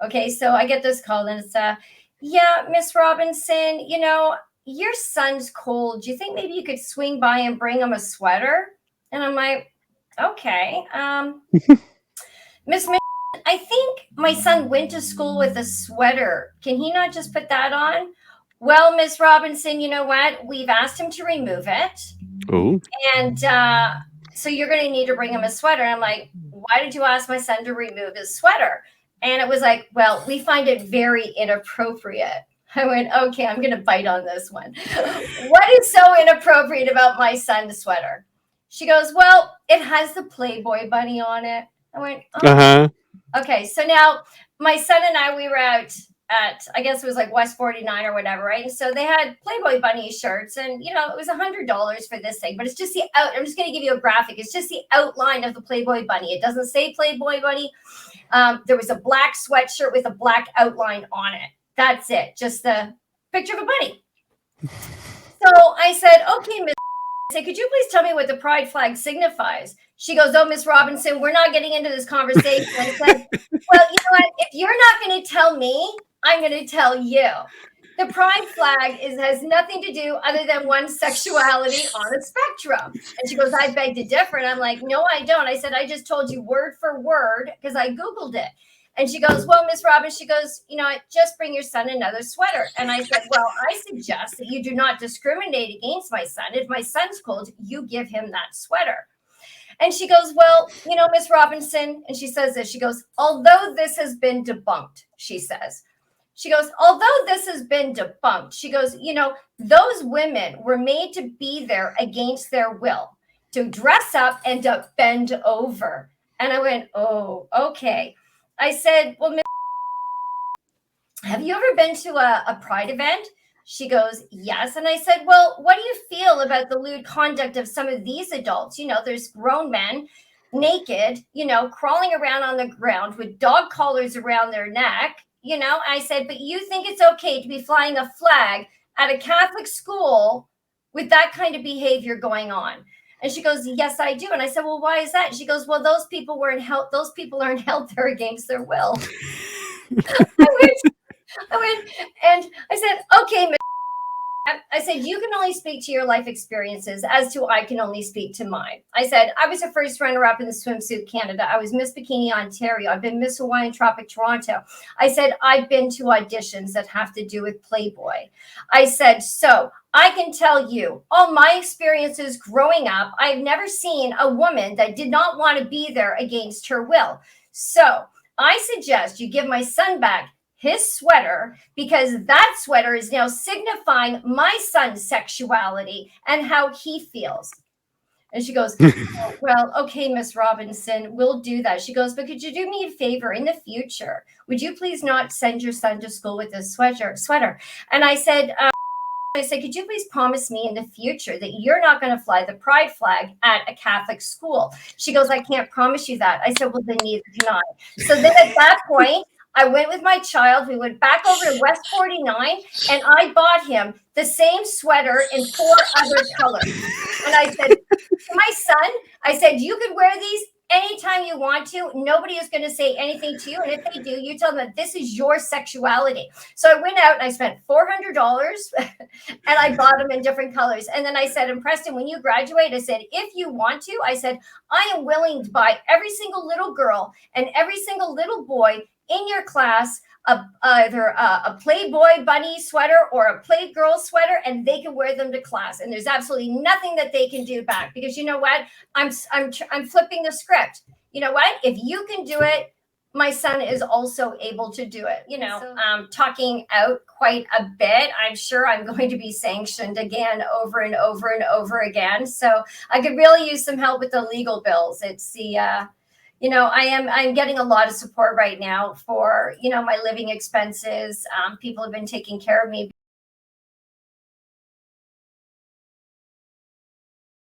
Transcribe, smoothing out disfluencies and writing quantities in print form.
Okay, so I get this call and it's, yeah, Miss Robinson, your son's cold. Do you think maybe you could swing by and bring him a sweater? And I'm like, okay, Miss, I think my son went to school with a sweater. Can he not just put that on? Well, Miss Robinson, you know what? We've asked him to remove it. Oh. And so you're going to need to bring him a sweater. And I'm like, why did you ask my son to remove his sweater? And it was like, well, we find it very inappropriate. I went, okay, I'm going to bite on this one. What is so inappropriate about my son's sweater? She goes, well, it has the Playboy bunny on it. I went, oh. Uh-huh. Okay, so now my son and I, we were out at, I guess it was like West 49 or whatever, right? And so they had Playboy bunny shirts, and it was $100 for this thing, but it's just I'm just going to give you a graphic. It's just the outline of the Playboy bunny. It doesn't say Playboy bunny. There was a black sweatshirt with a black outline on it. That's it. Just the picture of a bunny. So I said, okay, Miss, I said, could you please tell me what the pride flag signifies? She goes, oh, Miss Robinson, we're not getting into this conversation. I said, well, you know what? If you're not going to tell me, I'm going to tell you. The pride flag has nothing to do other than one's sexuality on a spectrum. And she goes, I beg to differ. And I'm like, no, I don't. I said, I just told you word for word because I Googled it. And she goes, well, Miss Robbins, she goes, just bring your son another sweater. And I said, well, I suggest that you do not discriminate against my son. If my son's cold, you give him that sweater. And she goes, well, Miss Robinson, and she says this, she goes, although this has been debunked, she says, she goes, although this has been debunked, she goes, those women were made to be there against their will, to dress up and to bend over. And I went, oh, okay. I said, well, Miss, have you ever been to a pride event? She goes, yes. And I said, well, what do you feel about the lewd conduct of some of these adults? There's grown men naked, crawling around on the ground with dog collars around their neck. I said, but you think it's okay to be flying a flag at a Catholic school with that kind of behavior going on? And she goes, yes, I do. And I said, well, why is that? She goes, well, those people aren't held there against their will. I went, and I said, okay, I said, you can only speak to your life experiences as to I can only speak to mine. I said, I was a first runner-up in the swimsuit Canada. I was Miss Bikini Ontario. I've been Miss Hawaiian Tropic Toronto. I said, I've been to auditions that have to do with Playboy. I said, so I can tell you all my experiences growing up. I've never seen a woman that did not want to be there against her will. So I suggest you give my son back his sweater, because that sweater is now signifying my son's sexuality and how he feels. And she goes, oh, well, okay, Miss Robinson, we'll do that. She goes, but could you do me a favor in the future? Would you please not send your son to school with this sweater? And I said, could you please promise me in the future that you're not going to fly the pride flag at a Catholic school? She goes, I can't promise you that. I said, well, then neither can I. So then at that point, I went with my child. We went back over to West 49, and I bought him the same sweater in 4 other colors. And I said to my son, I said, you could wear these anytime you want to. Nobody is going to say anything to you. And if they do, you tell them that this is your sexuality. So I went out and I spent $400 and I bought them in different colors. And then I said, and Preston, when you graduate, I said, if you want to, I said, I am willing to buy every single little girl and every single little boy in your class either a Playboy bunny sweater or a Playgirl sweater, and they can wear them to class. And there's absolutely nothing that they can do back, because you know what? I'm flipping the script. You know what? If you can do it, my son is also able to do it. Talking out quite a bit. I'm sure I'm going to be sanctioned again over and over and over again. So I could really use some help with the legal bills. It's the I'm getting a lot of support right now for, my living expenses. People have been taking care of me.